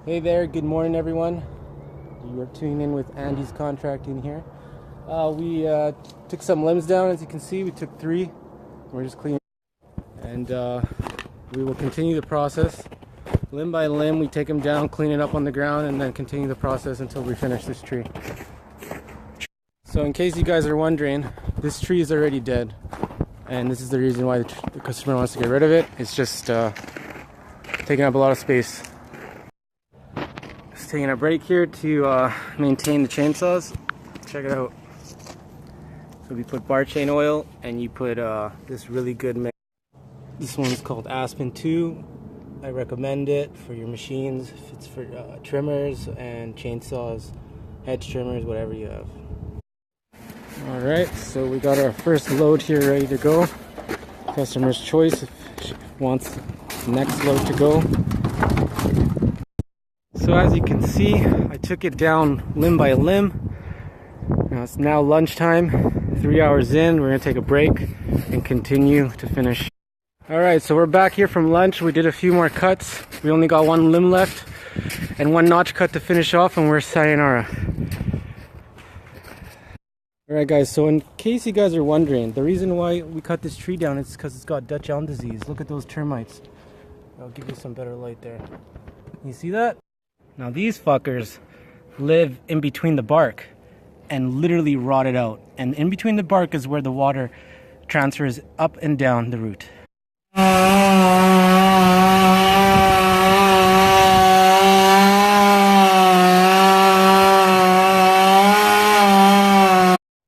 Hey there, good morning everyone. You are tuning in with Andy's Contracting here. We took some limbs down, as you can see. We took 3. We're just cleaning. And we will continue the process. Limb by limb, we take them down, clean it up on the ground, and then continue the process until we finish this tree. So in case you guys are wondering, this tree is already dead. And this is the reason why the customer wants to get rid of it. It's just taking up a lot of space. Just taking a break here to maintain the chainsaws. Check it out. So we put bar chain oil, and you put this really good mix. This one's called Aspen 2. I recommend it for your machines. It's for trimmers and chainsaws, hedge trimmers, whatever you have. Alright, so we got our first load here ready to go. Customer's choice if she wants the next load to go. So as you can see, I took it down limb by limb. Now it's now lunchtime, 3 hours in. We're going to take a break and continue to finish. Alright, so we're back here from lunch. We did a few more cuts. We only got 1 limb left and 1 notch cut to finish off, and we're sayonara. Alright guys, so in case you guys are wondering, the reason why we cut this tree down is because it's got Dutch elm disease. Look at those termites. I'll give you some better light there. You see that? Now these fuckers live in between the bark and literally rot it out. And in between the bark is where the water transfers up and down the root.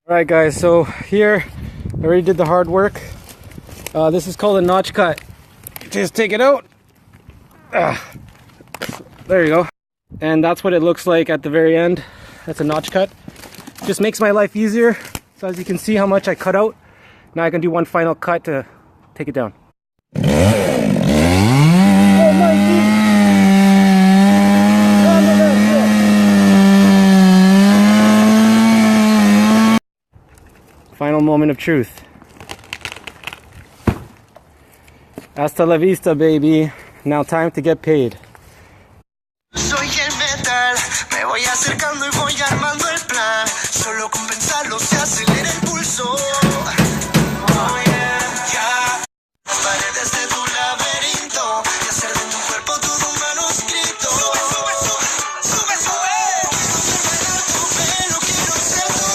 Alright guys, so here I already did the hard work. This is called a notch cut. Just take it out. There you go. And that's what it looks like at the very end. That's a notch cut. Just makes my life easier. So as you can see how much I cut out. Now I can do one final cut to take it down. Oh my God. Final moment of truth. Hasta la vista, baby. Now time to get paid.